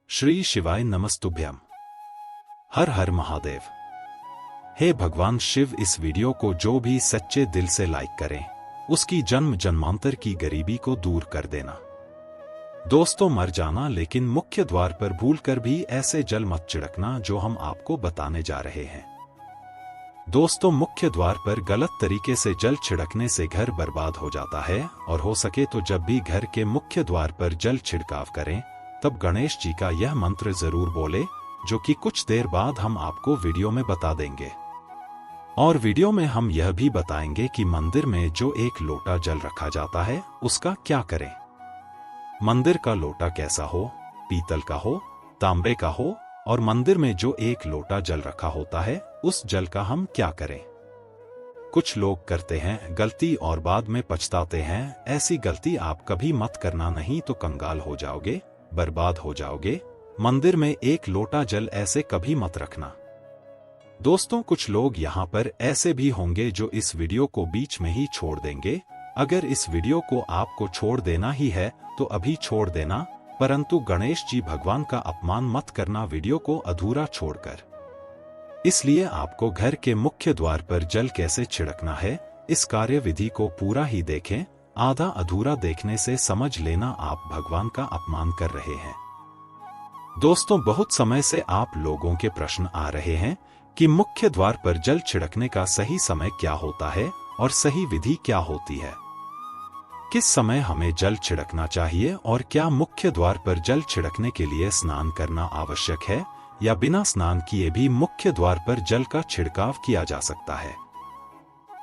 श्री शिवाय नमस्तुभ्यम। हर हर महादेव। हे भगवान शिव, इस वीडियो को जो भी सच्चे दिल से लाइक करें उसकी जन्म जन्मांतर की गरीबी को दूर कर देना। दोस्तों, मर जाना, लेकिन मुख्य द्वार पर भूलकर भी ऐसे जल मत छिड़कना जो हम आपको बताने जा रहे हैं। दोस्तों, मुख्य द्वार पर गलत तरीके से जल छिड़कने से घर बर्बाद हो जाता है और हो सके तो जब भी घर के मुख्य द्वार पर जल छिड़काव करें तब गणेश जी का यह मंत्र जरूर बोले, जो कि कुछ देर बाद हम आपको वीडियो में बता देंगे। और वीडियो में हम यह भी बताएंगे कि मंदिर में जो एक लोटा जल रखा जाता है उसका क्या करें। मंदिर का लोटा कैसा हो, पीतल का हो, तांबे का हो, और मंदिर में जो एक लोटा जल रखा होता है उस जल का हम क्या करें। कुछ लोग करते हैं गलती और बाद में पछताते हैं। ऐसी गलती आप कभी मत करना, नहीं तो कंगाल हो जाओगे, बर्बाद हो जाओगे। मंदिर में एक लोटा जल ऐसे कभी मत रखना। दोस्तों, कुछ लोग यहाँ पर ऐसे भी होंगे जो इस वीडियो को बीच में ही छोड़ देंगे। अगर इस वीडियो को आपको छोड़ देना ही है तो अभी छोड़ देना, परंतु गणेश जी भगवान का अपमान मत करना वीडियो को अधूरा छोड़कर। इसलिए आपको घर के मुख्य द्वार पर जल कैसे छिड़कना है इस कार्यविधि को पूरा ही देखें। आधा अधूरा देखने से समझ लेना आप भगवान का अपमान कर रहे हैं। दोस्तों, बहुत समय से आप लोगों के प्रश्न आ रहे हैं कि मुख्य द्वार पर जल छिड़कने का सही समय क्या होता है और सही विधि क्या होती है। किस समय हमें जल छिड़कना चाहिए और क्या मुख्य द्वार पर जल छिड़कने के लिए स्नान करना आवश्यक है या बिना स्नान किए भी मुख्य द्वार पर जल का छिड़काव किया जा सकता है।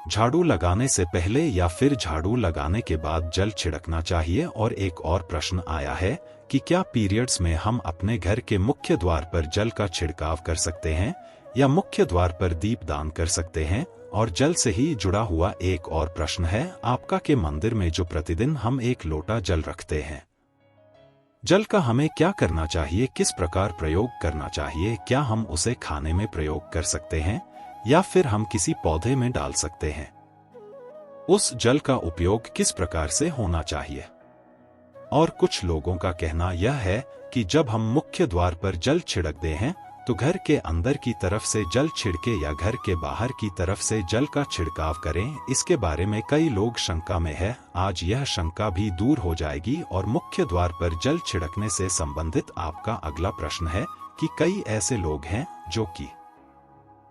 झाड़ू लगाने से पहले या फिर झाड़ू लगाने के बाद जल छिड़कना चाहिए। और एक और प्रश्न आया है कि क्या पीरियड्स में हम अपने घर के मुख्य द्वार पर जल का छिड़काव कर सकते हैं या मुख्य द्वार पर दीपदान कर सकते हैं। और जल से ही जुड़ा हुआ एक और प्रश्न है आपका कि मंदिर में जो प्रतिदिन हम एक लोटा जल रखते हैं, जल का हमें क्या करना चाहिए, किस प्रकार प्रयोग करना चाहिए। क्या हम उसे खाने में प्रयोग कर सकते हैं या फिर हम किसी पौधे में डाल सकते हैं। उस जल का उपयोग किस प्रकार से होना चाहिए। और कुछ लोगों का कहना यह है कि जब हम मुख्य द्वार पर जल छिड़कते हैं तो घर के अंदर की तरफ से जल छिड़के या घर के बाहर की तरफ से जल का छिड़काव करें। इसके बारे में कई लोग शंका में है। आज यह शंका भी दूर हो जाएगी और मुख्य द्वार पर जल छिड़कने से संबंधित आपका अगला प्रश्न है कि कई ऐसे लोग हैं जो कि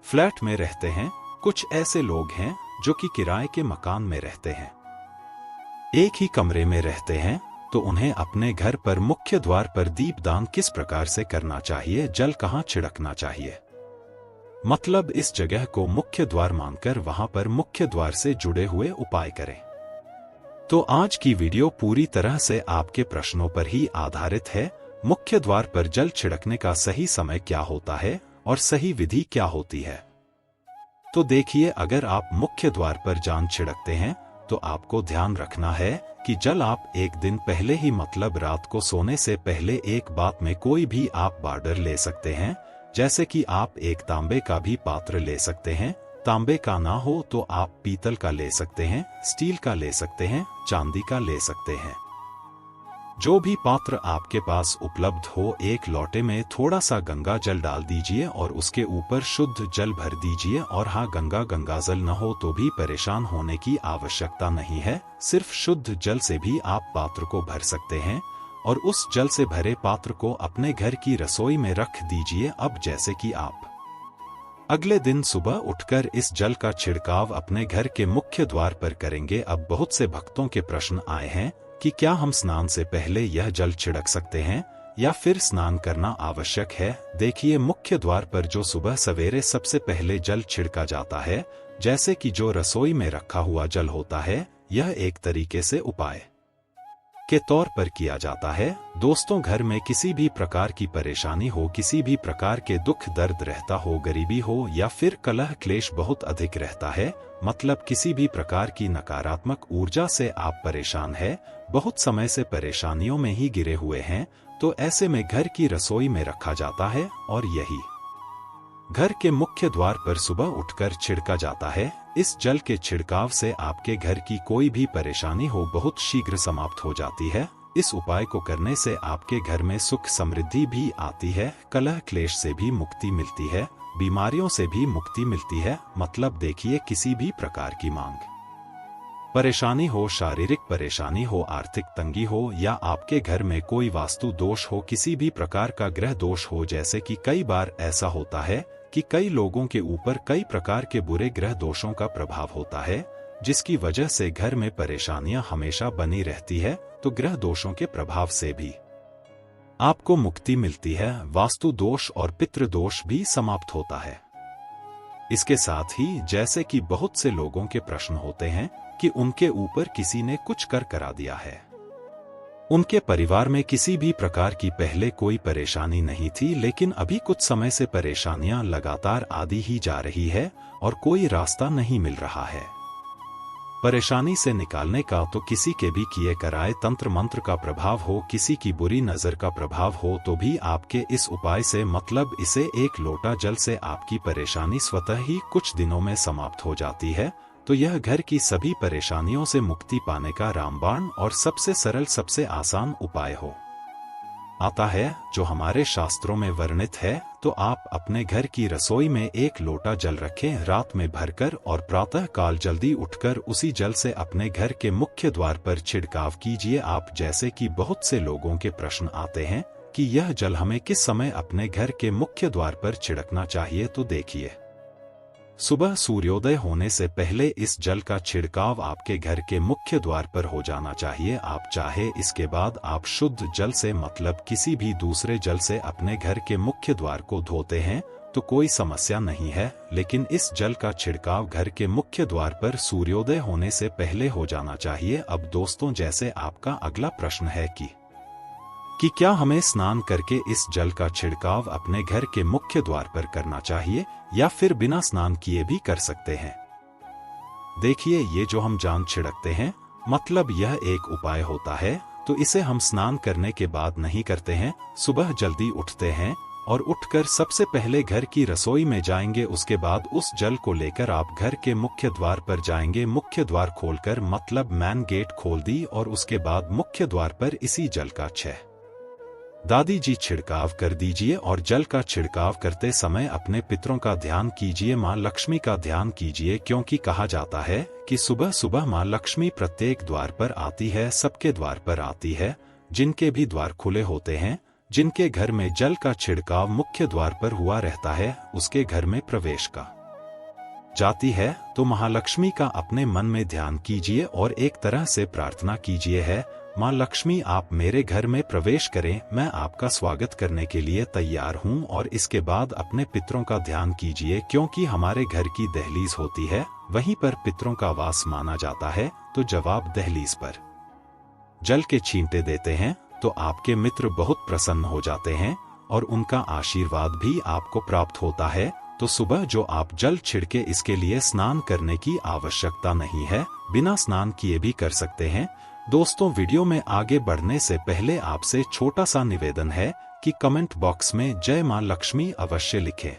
फ्लैट में रहते हैं, कुछ ऐसे लोग हैं जो कि किराए के मकान में रहते हैं, एक ही कमरे में रहते हैं, तो उन्हें अपने घर पर मुख्य द्वार पर दीपदान किस प्रकार से करना चाहिए, जल कहां छिड़कना चाहिए। मतलब इस जगह को मुख्य द्वार मानकर वहां पर मुख्य द्वार से जुड़े हुए उपाय करें। तो आज की वीडियो पूरी तरह से आपके प्रश्नों पर ही आधारित है। मुख्य द्वार पर जल छिड़कने का सही समय क्या होता है और सही विधि क्या होती है। तो देखिए, अगर आप मुख्य द्वार पर जल छिड़कते हैं तो आपको ध्यान रखना है कि जल आप एक दिन पहले ही, मतलब रात को सोने से पहले, एक बात में कोई भी आप बॉर्डर ले सकते हैं। जैसे कि आप एक तांबे का भी पात्र ले सकते हैं। तांबे का ना हो तो आप पीतल का ले सकते हैं, स्टील का ले सकते हैं, चांदी का ले सकते हैं। जो भी पात्र आपके पास उपलब्ध हो, एक लोटे में थोड़ा सा गंगा जल डाल दीजिए और उसके ऊपर शुद्ध जल भर दीजिए। और हाँ, गंगा जल न हो तो भी परेशान होने की आवश्यकता नहीं है। सिर्फ शुद्ध जल से भी आप पात्र को भर सकते हैं और उस जल से भरे पात्र को अपने घर की रसोई में रख दीजिए। अब जैसे कि आप अगले दिन सुबह उठकर इस जल का छिड़काव अपने घर के मुख्य द्वार पर करेंगे। अब बहुत से भक्तों के प्रश्न आए हैं कि क्या हम स्नान से पहले यह जल छिड़क सकते हैं या फिर स्नान करना आवश्यक है। देखिए, मुख्य द्वार पर जो सुबह सवेरे सबसे पहले जल छिड़का जाता है, जैसे कि जो रसोई में रखा हुआ जल होता है, यह एक तरीके से उपाय के तौर पर किया जाता है। दोस्तों, घर में किसी भी प्रकार की परेशानी हो, किसी भी प्रकार के दुख दर्द रहता हो, गरीबी हो या फिर कलह क्लेश बहुत अधिक रहता है, मतलब किसी भी प्रकार की नकारात्मक ऊर्जा से आप परेशान हैं, बहुत समय से परेशानियों में ही गिरे हुए हैं, तो ऐसे में घर की रसोई में रखा जाता है और यही घर के मुख्य द्वार पर सुबह उठकर छिड़का जाता है। इस जल के छिड़काव से आपके घर की कोई भी परेशानी हो बहुत शीघ्र समाप्त हो जाती है। इस उपाय को करने से आपके घर में सुख समृद्धि भी आती है, कलह क्लेश से भी मुक्ति मिलती है, बीमारियों से भी मुक्ति मिलती है। मतलब देखिए, किसी भी प्रकार की मांग परेशानी हो, शारीरिक परेशानी हो, आर्थिक तंगी हो, या आपके घर में कोई वास्तु दोष हो, किसी भी प्रकार का ग्रह दोष हो, जैसे कि कई बार ऐसा होता है कि कई लोगों के ऊपर कई प्रकार के बुरे ग्रह दोषों का प्रभाव होता है, जिसकी वजह से घर में परेशानियां हमेशा बनी रहती है। तो ग्रह दोषों के प्रभाव से भी आपको मुक्ति मिलती है, वास्तु दोष और पितृ दोष भी समाप्त होता है। इसके साथ ही जैसे कि बहुत से लोगों के प्रश्न होते हैं कि उनके ऊपर किसी ने कुछ कर करा दिया है, उनके परिवार में किसी भी प्रकार की पहले कोई परेशानी नहीं थी, लेकिन अभी कुछ समय से परेशानियां लगातार आती ही जा रही है और कोई रास्ता नहीं मिल रहा है परेशानी से निकालने का। तो किसी के भी किए कराए तंत्र मंत्र का प्रभाव हो, किसी की बुरी नजर का प्रभाव हो, तो भी आपके इस उपाय से, मतलब इसे एक लोटा जल से, आपकी परेशानी स्वतः ही कुछ दिनों में समाप्त हो जाती है। तो यह घर की सभी परेशानियों से मुक्ति पाने का रामबाण और सबसे सरल, सबसे आसान उपाय हो आता है, जो हमारे शास्त्रों में वर्णित है। तो आप अपने घर की रसोई में एक लोटा जल रखें, रात में भरकर, और प्रातः काल जल्दी उठकर उसी जल से अपने घर के मुख्य द्वार पर छिड़काव कीजिए। आप जैसे कि बहुत से लोगों के प्रश्न आते हैं कि यह जल हमें किस समय अपने घर के मुख्य द्वार पर छिड़कना चाहिए, तो देखिए, सुबह सूर्योदय होने से पहले इस जल का छिड़काव आपके घर के मुख्य द्वार पर हो जाना चाहिए। आप चाहे इसके बाद आप शुद्ध जल से, मतलब किसी भी दूसरे जल से अपने घर के मुख्य द्वार को धोते हैं तो कोई समस्या नहीं है, लेकिन इस जल का छिड़काव घर के मुख्य द्वार पर सूर्योदय होने से पहले हो जाना चाहिए। अब दोस्तों, जैसे आपका अगला प्रश्न है कि क्या हमें स्नान करके इस जल का छिड़काव अपने घर के मुख्य द्वार पर करना चाहिए या फिर बिना स्नान किए भी कर सकते हैं। देखिए, ये जो हम जान छिड़कते हैं, मतलब यह एक उपाय होता है, तो इसे हम स्नान करने के बाद नहीं करते हैं। सुबह जल्दी उठते हैं और उठकर सबसे पहले घर की रसोई में जाएंगे, उसके बाद उस जल को लेकर आप घर के मुख्य द्वार पर जाएंगे। मुख्य द्वार खोलकर, मतलब मैन गेट खोल दी, और उसके बाद मुख्य द्वार पर इसी जल का 6 दादी जी छिड़काव कर दीजिए। और जल का छिड़काव करते समय अपने पितरों का ध्यान कीजिए, माँ लक्ष्मी का ध्यान कीजिए, क्योंकि कहा जाता है कि सुबह सुबह माँ लक्ष्मी प्रत्येक द्वार पर आती है, सबके द्वार पर आती है। जिनके भी द्वार खुले होते हैं, जिनके घर में जल का छिड़काव मुख्य द्वार पर हुआ रहता है, उसके घर में प्रवेश का जाती है। तो महालक्ष्मी का अपने मन में ध्यान कीजिए और एक तरह से प्रार्थना कीजिए है, माँ लक्ष्मी आप मेरे घर में प्रवेश करें, मैं आपका स्वागत करने के लिए तैयार हूँ। और इसके बाद अपने पितरों का ध्यान कीजिए, क्योंकि हमारे घर की दहलीज होती है, वहीं पर पितरों का वास माना जाता है। तो जवाब दहलीज पर जल के छींटे देते हैं तो आपके मित्र बहुत प्रसन्न हो जाते हैं और उनका आशीर्वाद भी आपको प्राप्त होता है। तो सुबह जो आप जल छिड़के, इसके लिए स्नान करने की आवश्यकता नहीं है, बिना स्नान किए भी कर सकते हैं। दोस्तों, वीडियो में आगे बढ़ने से पहले आपसे छोटा सा निवेदन है कि कमेंट बॉक्स में जय मां लक्ष्मी अवश्य लिखें।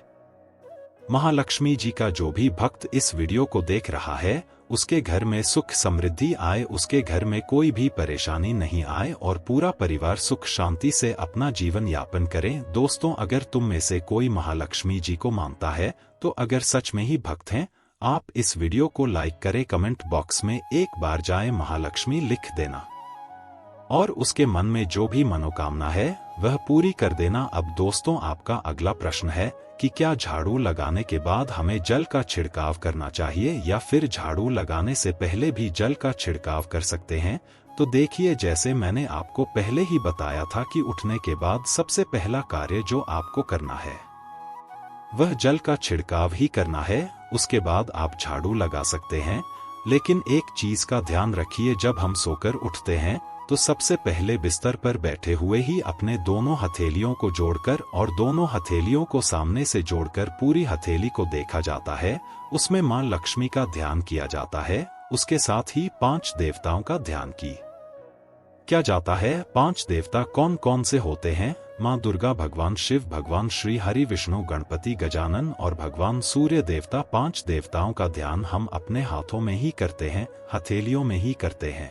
महालक्ष्मी जी का जो भी भक्त इस वीडियो को देख रहा है, उसके घर में सुख समृद्धि आए, उसके घर में कोई भी परेशानी नहीं आए और पूरा परिवार सुख शांति से अपना जीवन यापन करें। दोस्तों, अगर तुम में से कोई महालक्ष्मी जी को मानता है, तो अगर सच में ही भक्त हैं, आप इस वीडियो को लाइक करें, कमेंट बॉक्स में एक बार जाए महालक्ष्मी लिख देना और उसके मन में जो भी मनोकामना है वह पूरी कर देना। अब दोस्तों, आपका अगला प्रश्न है कि क्या झाड़ू लगाने के बाद हमें जल का छिड़काव करना चाहिए या फिर झाड़ू लगाने से पहले भी जल का छिड़काव कर सकते हैं। तो देखिए, जैसे मैंने आपको पहले ही बताया था कि उठने के बाद सबसे पहला कार्य जो आपको करना है वह जल का छिड़काव ही करना है। उसके बाद आप झाड़ू लगा सकते हैं, लेकिन एक चीज का ध्यान रखिए, जब हम सोकर उठते हैं तो सबसे पहले बिस्तर पर बैठे हुए ही अपने दोनों हथेलियों को जोड़कर और दोनों हथेलियों को सामने से जोड़कर पूरी हथेली को देखा जाता है, उसमें मां लक्ष्मी का ध्यान किया जाता है। उसके साथ ही 5 देवताओं का ध्यान किया जाता है। 5 देवता कौन कौन से होते हैं? माँ दुर्गा, भगवान शिव, भगवान श्री हरि, विष्णु, गणपति, गजानन और भगवान सूर्य देवता। 5 देवताओं का ध्यान हम अपने हाथों में ही करते हैं, हथेलियों में ही करते हैं।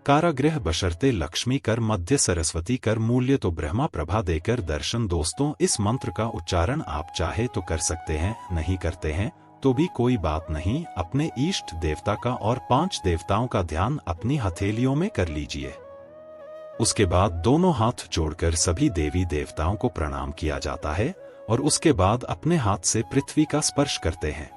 कारागृह बशर्ते लक्ष्मी कर मध्य सरस्वती कर मूल्य तो ब्रह्मा प्रभा देकर दर्शन। दोस्तों, इस मंत्र का उच्चारण आप चाहे तो कर सकते हैं, नहीं करते हैं तो भी कोई बात नहीं। अपने इष्ट देवता का और 5 देवताओं का ध्यान अपनी हथेलियों में कर लीजिए। उसके बाद दोनों हाथ जोड़कर सभी देवी देवताओं को प्रणाम किया जाता है और उसके बाद अपने हाथ से पृथ्वी का स्पर्श करते हैं,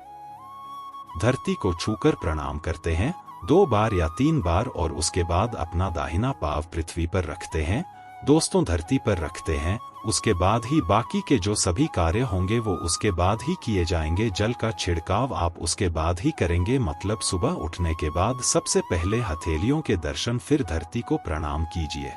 धरती को छूकर प्रणाम करते हैं 2 बार या 3 बार और उसके बाद अपना दाहिना पांव पृथ्वी पर रखते हैं। दोस्तों, धरती पर रखते हैं, उसके बाद ही बाकी के जो सभी कार्य होंगे वो उसके बाद ही किए जाएंगे। जल का छिड़काव आप उसके बाद ही करेंगे, मतलब सुबह उठने के बाद सबसे पहले हथेलियों के दर्शन, फिर धरती को प्रणाम कीजिए,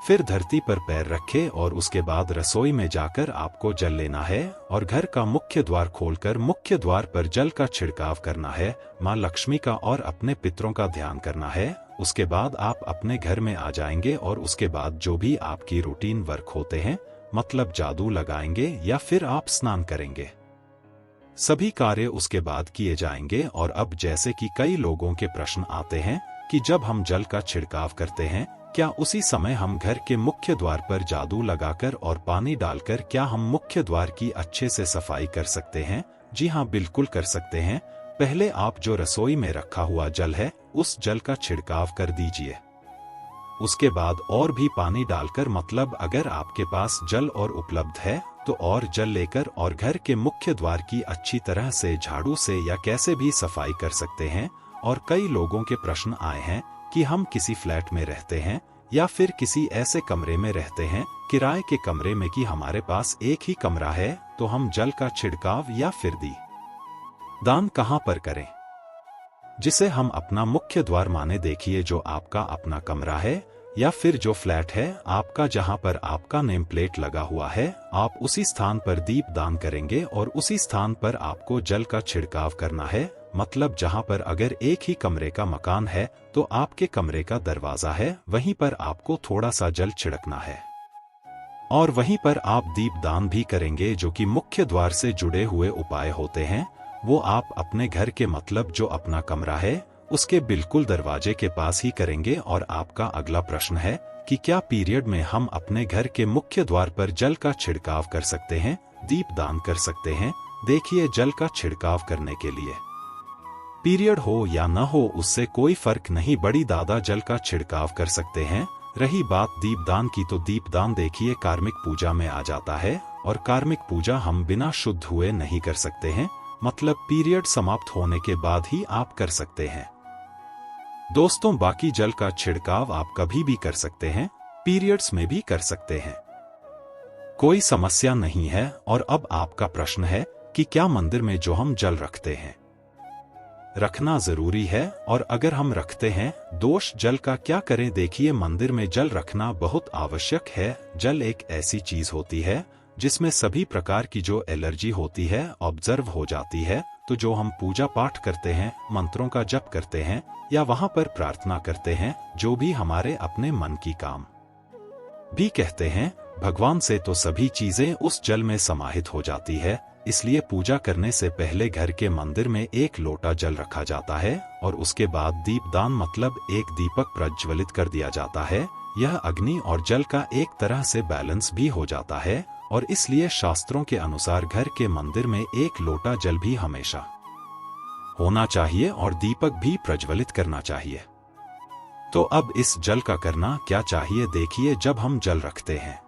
फिर धरती पर पैर रखें और उसके बाद रसोई में जाकर आपको जल लेना है और घर का मुख्य द्वार खोलकर मुख्य द्वार पर जल का छिड़काव करना है, माँ लक्ष्मी का और अपने पितरों का ध्यान करना है। उसके बाद आप अपने घर में आ जाएंगे और उसके बाद जो भी आपकी रूटीन वर्क होते हैं, मतलब जादू लगाएंगे या फिर आप स्नान करेंगे, सभी कार्य उसके बाद किए जाएंगे। और अब जैसे कि कई लोगों के प्रश्न आते हैं कि जब हम जल का छिड़काव करते हैं, क्या उसी समय हम घर के मुख्य द्वार पर जादू लगाकर और पानी डालकर क्या हम मुख्य द्वार की अच्छे से सफाई कर सकते हैं? जी हाँ, बिल्कुल कर सकते हैं। पहले आप जो रसोई में रखा हुआ जल है उस जल का छिड़काव कर दीजिए। उसके बाद और भी पानी डालकर, मतलब अगर आपके पास जल और उपलब्ध है तो और जल लेकर और घर के मुख्य द्वार की अच्छी तरह से झाड़ू से या कैसे भी सफाई कर सकते हैं। और कई लोगों के प्रश्न आए हैं कि हम किसी फ्लैट में रहते हैं या फिर किसी ऐसे कमरे में रहते हैं, किराए के कमरे में, कि हमारे पास एक ही कमरा है, तो हम जल का छिड़काव या फिर दान कहां पर करें, जिसे हम अपना मुख्य द्वार माने। देखिए, जो आपका अपना कमरा है या फिर जो फ्लैट है आपका, जहां पर आपका नेम प्लेट लगा हुआ है, आप उसी स्थान पर दीप दान करेंगे और उसी स्थान पर आपको जल का छिड़काव करना है। मतलब जहां पर अगर एक ही कमरे का मकान है तो आपके कमरे का दरवाजा है, वहीं पर आपको थोड़ा सा जल छिड़कना है और वहीं पर आप दीप दान भी करेंगे। जो कि मुख्य द्वार से जुड़े हुए उपाय होते हैं वो आप अपने घर के, मतलब जो अपना कमरा है उसके बिल्कुल दरवाजे के पास ही करेंगे। और आपका अगला प्रश्न है कि क्या पीरियड में हम अपने घर के मुख्य द्वार पर जल का छिड़काव कर सकते हैं, दीप दान कर सकते हैं? देखिए, जल का छिड़काव करने के लिए पीरियड हो या न हो उससे कोई फर्क नहीं, बड़ी दादा जल का छिड़काव कर सकते हैं। रही बात दीपदान की, तो दीपदान देखिए कार्मिक पूजा में आ जाता है और कार्मिक पूजा हम बिना शुद्ध हुए नहीं कर सकते हैं, मतलब पीरियड समाप्त होने के बाद ही आप कर सकते हैं। दोस्तों, बाकी जल का छिड़काव आप कभी भी कर सकते हैं, पीरियड्स में भी कर सकते हैं, कोई समस्या नहीं है। और अब आपका प्रश्न है कि क्या मंदिर में जो हम जल रखते हैं रखना जरूरी है, और अगर हम रखते हैं दोष जल का क्या करें? देखिए, मंदिर में जल रखना बहुत आवश्यक है। जल एक ऐसी चीज होती है जिसमें सभी प्रकार की जो एलर्जी होती है ऑब्जर्व हो जाती है। तो जो हम पूजा पाठ करते हैं, मंत्रों का जप करते हैं या वहां पर प्रार्थना करते हैं, जो भी हमारे अपने मन की काम भी कहते हैं भगवान से, तो सभी चीजें उस जल में समाहित हो जाती है। इसलिए पूजा करने से पहले घर के मंदिर में 1 लोटा जल रखा जाता है और उसके बाद दीपदान, मतलब एक दीपक प्रज्वलित कर दिया जाता है। यह अग्नि और जल का एक तरह से बैलेंस भी हो जाता है और इसलिए शास्त्रों के अनुसार घर के मंदिर में 1 लोटा जल भी हमेशा होना चाहिए और दीपक भी प्रज्वलित करना चाहिए। तो अब इस जल का करना क्या चाहिए? देखिए, जब हम जल रखते हैं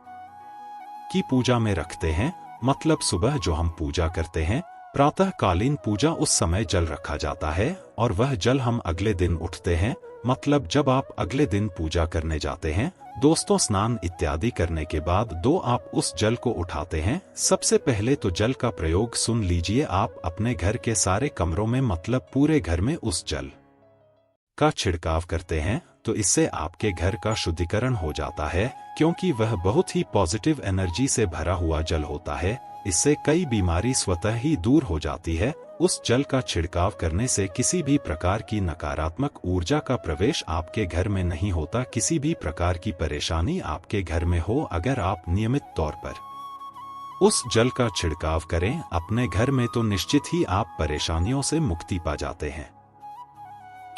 कि पूजा में रखते हैं, मतलब सुबह जो हम पूजा करते हैं, प्रातःकालीन पूजा, उस समय जल रखा जाता है और वह जल हम अगले दिन उठते हैं, मतलब जब आप अगले दिन पूजा करने जाते हैं, दोस्तों स्नान इत्यादि करने के बाद आप उस जल को उठाते हैं। सबसे पहले तो जल का प्रयोग सुन लीजिए, आप अपने घर के सारे कमरों में, मतलब पूरे घर में उस जल का छिड़काव करते हैं, तो इससे आपके घर का शुद्धिकरण हो जाता है, क्योंकि वह बहुत ही पॉजिटिव एनर्जी से भरा हुआ जल होता है। इससे कई बीमारी स्वतः ही दूर हो जाती है। उस जल का छिड़काव करने से किसी भी प्रकार की नकारात्मक ऊर्जा का प्रवेश आपके घर में नहीं होता। किसी भी प्रकार की परेशानी आपके घर में हो, अगर आप नियमित तौर पर उस जल का छिड़काव करें अपने घर में, तो निश्चित ही आप परेशानियों से मुक्ति पा जाते हैं।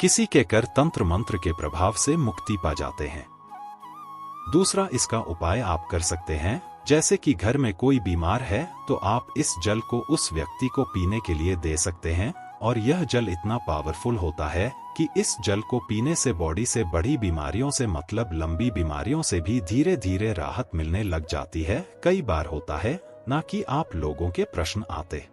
किसी के कर तंत्र मंत्र के प्रभाव से मुक्ति पा जाते हैं। दूसरा इसका उपाय आप कर सकते हैं, जैसे कि घर में कोई बीमार है तो आप इस जल को उस व्यक्ति को पीने के लिए दे सकते हैं, और यह जल इतना पावरफुल होता है कि इस जल को पीने से बॉडी से बड़ी बीमारियों से मतलब लंबी बीमारियों से भी धीरे धीरे राहत मिलने लग जाती है। कई बार होता है ना कि आप लोगों के प्रश्न आते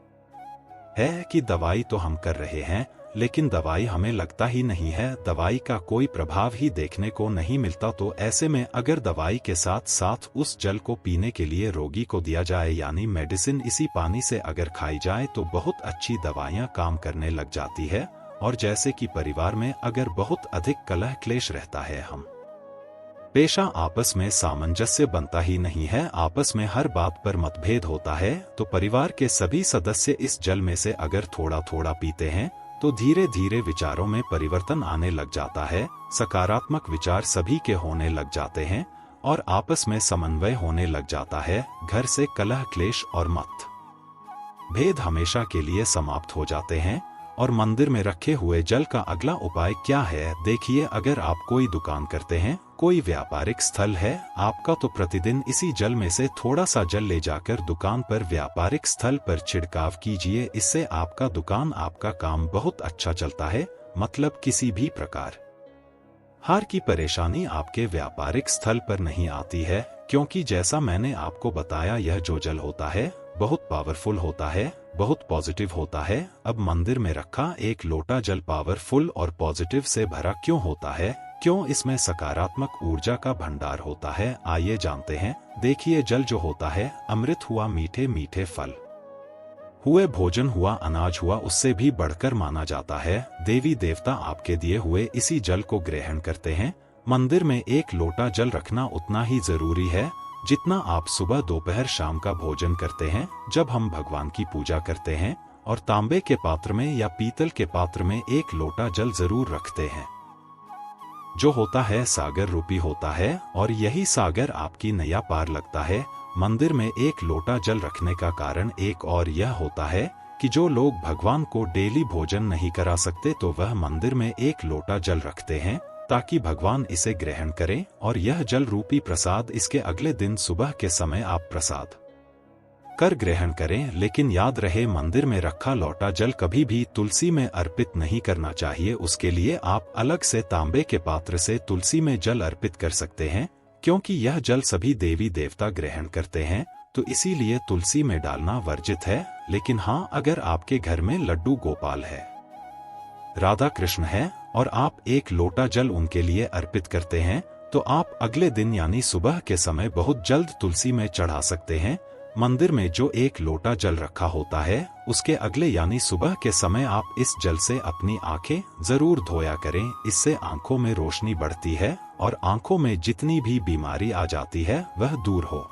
हैं कि दवाई तो हम कर रहे हैं लेकिन दवाई हमें लगता ही नहीं है, दवाई का कोई प्रभाव ही देखने को नहीं मिलता। तो ऐसे में अगर दवाई के साथ साथ उस जल को पीने के लिए रोगी को दिया जाए, यानी मेडिसिन इसी पानी से अगर खाई जाए तो बहुत अच्छी दवाइयां काम करने लग जाती है। और जैसे कि परिवार में अगर बहुत अधिक कलह क्लेश रहता है, हम पेशा आपस में सामंजस्य बनता ही नहीं है, आपस में हर बात पर मतभेद होता है, तो परिवार के सभी सदस्य इस जल में से अगर थोड़ा थोड़ा पीते हैं तो धीरे धीरे विचारों में परिवर्तन आने लग जाता है, सकारात्मक विचार सभी के होने लग जाते हैं और आपस में समन्वय होने लग जाता है। घर से कलह क्लेश और मतभेद हमेशा के लिए समाप्त हो जाते हैं। और मंदिर में रखे हुए जल का अगला उपाय क्या है, देखिए, अगर आप कोई दुकान करते हैं, कोई व्यापारिक स्थल है आपका, तो प्रतिदिन इसी जल में से थोड़ा सा जल ले जाकर दुकान पर व्यापारिक स्थल पर छिड़काव कीजिए। इससे आपका दुकान आपका काम बहुत अच्छा चलता है, मतलब किसी भी प्रकार हार की परेशानी आपके व्यापारिक स्थल पर नहीं आती है, क्योंकि जैसा मैंने आपको बताया यह जो जल होता है बहुत पावरफुल होता है, बहुत पॉजिटिव होता है। अब मंदिर में रखा एक लोटा जल पावरफुल और पॉजिटिव से भरा क्यों होता है, क्यों इसमें सकारात्मक ऊर्जा का भंडार होता है, आइए जानते हैं। देखिए, जल जो होता है अमृत हुआ, मीठे मीठे फल हुए, भोजन हुआ, अनाज हुआ, उससे भी बढ़कर माना जाता है। देवी देवता आपके दिए हुए इसी जल को ग्रहण करते हैं। मंदिर में एक लोटा जल रखना उतना ही जरूरी है जितना आप सुबह दोपहर शाम का भोजन करते हैं। जब हम भगवान की पूजा करते हैं और तांबे के पात्र में या पीतल के पात्र में एक लोटा जल जरूर रखते हैं, जो होता है सागर रूपी होता है, और यही सागर आपकी नैया पार लगता है। मंदिर में एक लोटा जल रखने का कारण एक और यह होता है कि जो लोग भगवान को डेली भोजन नहीं करा सकते तो वह मंदिर में एक लोटा जल रखते हैं ताकि भगवान इसे ग्रहण करें, और यह जल रूपी प्रसाद इसके अगले दिन सुबह के समय आप प्रसाद कर ग्रहण करें। लेकिन याद रहे, मंदिर में रखा लोटा जल कभी भी तुलसी में अर्पित नहीं करना चाहिए। उसके लिए आप अलग से तांबे के पात्र से तुलसी में जल अर्पित कर सकते हैं, क्योंकि यह जल सभी देवी देवता ग्रहण करते हैं, तो इसीलिए तुलसी में डालना वर्जित है। लेकिन हाँ, अगर आपके घर में लड्डू गोपाल है, राधा कृष्ण है, और आप एक लोटा जल उनके लिए अर्पित करते हैं, तो आप अगले दिन यानी सुबह के समय बहुत जल्द तुलसी में चढ़ा सकते हैं। मंदिर में जो एक लोटा जल रखा होता है उसके अगले यानी सुबह के समय आप इस जल से अपनी आंखें जरूर धोया करें। इससे आंखों में रोशनी बढ़ती है और आंखों में जितनी भी बीमारी आ जाती है वह दूर हो।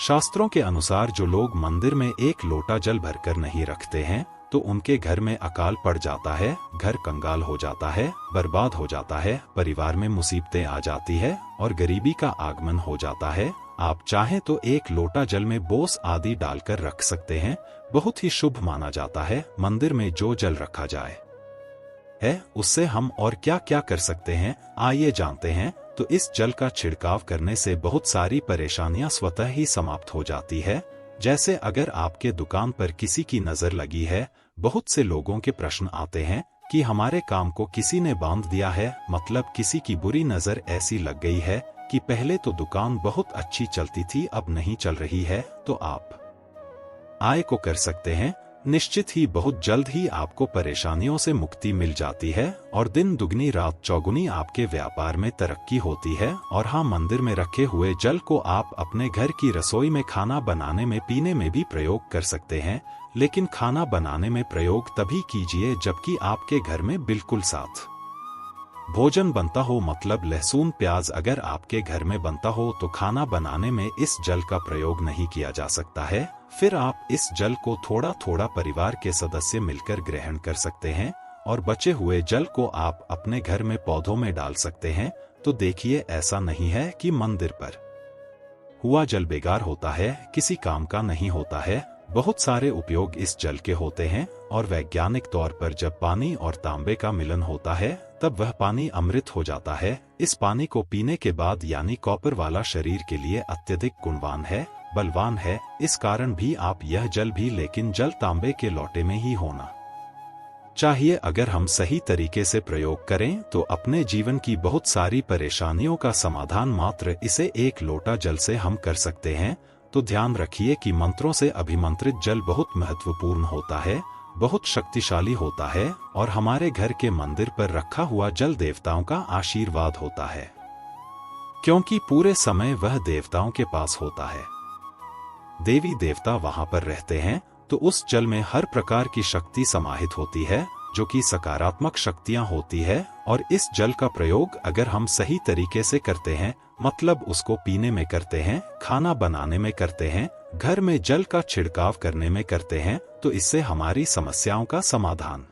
शास्त्रों के अनुसार जो लोग मंदिर में एक लोटा जल भरकर नहीं रखते हैं तो उनके घर में अकाल पड़ जाता है, घर कंगाल हो जाता है, बर्बाद हो जाता है, परिवार में मुसीबतें आ जाती है और गरीबी का आगमन हो जाता है। आप चाहें तो एक लोटा जल में बोस आदि डालकर रख सकते हैं, बहुत ही शुभ माना जाता है। मंदिर में जो जल रखा जाए है उससे हम और क्या क्या कर सकते हैं, आइए जानते हैं। तो इस जल का छिड़काव करने से बहुत सारी परेशानियां स्वतः ही समाप्त हो जाती है। जैसे अगर आपके दुकान पर किसी की नजर लगी है, बहुत से लोगों के प्रश्न आते हैं कि हमारे काम को किसी ने बांध दिया है, मतलब किसी की बुरी नजर ऐसी लग गई है कि पहले तो दुकान बहुत अच्छी चलती थी अब नहीं चल रही है, तो आप आय को कर सकते हैं। निश्चित ही बहुत जल्द ही आपको परेशानियों से मुक्ति मिल जाती है और दिन दुगनी रात चौगुनी आपके व्यापार में तरक्की होती है। और हाँ, मंदिर में रखे हुए जल को आप अपने घर की रसोई में खाना बनाने में पीने में भी प्रयोग कर सकते हैं, लेकिन खाना बनाने में प्रयोग तभी कीजिए जबकि आपके घर में बिल्कुल साथ भोजन बनता हो, मतलब लहसुन प्याज अगर आपके घर में बनता हो तो खाना बनाने में इस जल का प्रयोग नहीं किया जा सकता है। फिर आप इस जल को थोड़ा थोड़ा परिवार के सदस्य मिलकर ग्रहण कर सकते हैं और बचे हुए जल को आप अपने घर में पौधों में डाल सकते हैं। तो देखिए, ऐसा नहीं है कि मंदिर पर हुआ जल बेकार होता है, किसी काम का नहीं होता है। बहुत सारे उपयोग इस जल के होते हैं और वैज्ञानिक तौर पर जब पानी और तांबे का मिलन होता है तब वह पानी अमृत हो जाता है। इस पानी को पीने के बाद यानी कॉपर वाला शरीर के लिए अत्यधिक गुणवान है, बलवान है। इस कारण भी आप यह जल भी लेकिन जल तांबे के लोटे में ही होना चाहिए। अगर हम सही तरीके से प्रयोग करें तो अपने जीवन की बहुत सारी परेशानियों का समाधान मात्र इसे एक लोटा जल से हम कर सकते हैं। तो ध्यान रखिए कि मंत्रों से अभिमंत्रित जल बहुत महत्वपूर्ण होता है, बहुत शक्तिशाली होता है और हमारे घर के मंदिर पर रखा हुआ जल देवताओं का आशीर्वाद होता है, क्योंकि पूरे समय वह देवताओं के पास होता है। देवी देवता वहां पर रहते हैं, तो उस जल में हर प्रकार की शक्ति समाहित होती है जो कि सकारात्मक शक्तियां होती है। और इस जल का प्रयोग अगर हम सही तरीके से करते हैं, मतलब उसको पीने में करते हैं, खाना बनाने में करते हैं, घर में जल का छिड़काव करने में करते हैं, तो इससे हमारी समस्याओं का समाधान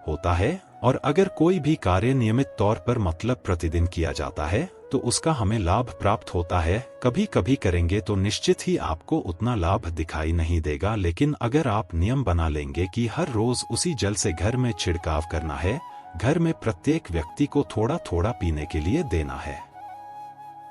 होता है। और अगर कोई भी कार्य नियमित तौर पर मतलब प्रतिदिन किया जाता है तो उसका हमें लाभ प्राप्त होता है। कभी कभी करेंगे तो निश्चित ही आपको उतना लाभ दिखाई नहीं देगा, लेकिन अगर आप नियम बना लेंगे कि हर रोज उसी जल से घर में छिड़काव करना है, घर में प्रत्येक व्यक्ति को थोड़ा थोड़ा पीने के लिए देना है,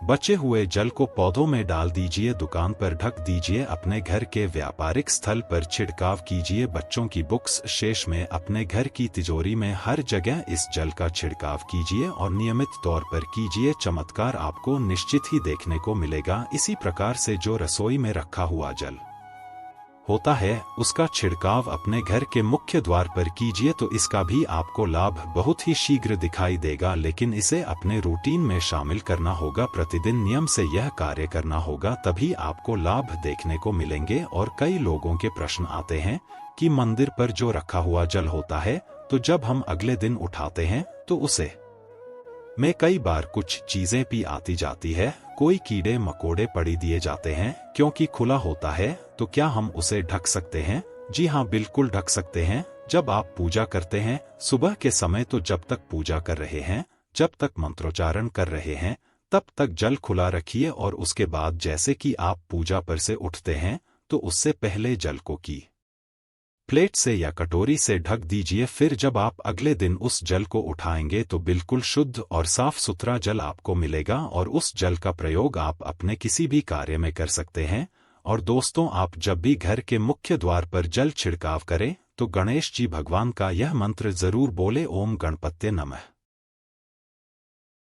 बचे हुए जल को पौधों में डाल दीजिए, दुकान पर ढक दीजिए, अपने घर के व्यापारिक स्थल पर छिड़काव कीजिए, बच्चों की बुक्स शेष में, अपने घर की तिजोरी में, हर जगह इस जल का छिड़काव कीजिए और नियमित तौर पर कीजिए। चमत्कार आपको निश्चित ही देखने को मिलेगा। इसी प्रकार से जो रसोई में रखा हुआ जल होता है उसका छिड़काव अपने घर के मुख्य द्वार पर कीजिए, तो इसका भी आपको लाभ बहुत ही शीघ्र दिखाई देगा। लेकिन इसे अपने रूटीन में शामिल करना होगा, प्रतिदिन नियम से यह कार्य करना होगा, तभी आपको लाभ देखने को मिलेंगे। और कई लोगों के प्रश्न आते हैं कि मंदिर पर जो रखा हुआ जल होता है, तो जब हम अगले दिन उठाते हैं तो उसे में कई बार कुछ चीजें भी आती जाती है, कोई कीड़े मकोड़े पड़ी दिए जाते हैं क्योंकि खुला होता है। तो क्या हम उसे ढक सकते हैं? जी हाँ, बिल्कुल ढक सकते हैं। जब आप पूजा करते हैं सुबह के समय, तो जब तक पूजा कर रहे हैं, जब तक मंत्रोच्चारण कर रहे हैं, तब तक जल खुला रखिए। और उसके बाद जैसे कि आप पूजा पर से उठते हैं तो उससे पहले जल को की प्लेट से या कटोरी से ढक दीजिए। फिर जब आप अगले दिन उस जल को उठाएंगे तो बिल्कुल शुद्ध और साफ सुथरा जल आपको मिलेगा और उस जल का प्रयोग आप अपने किसी भी कार्य में कर सकते हैं। और दोस्तों, आप जब भी घर के मुख्य द्वार पर जल छिड़काव करें तो गणेश जी भगवान का यह मंत्र जरूर बोले, ओम गणपत्ये नमः।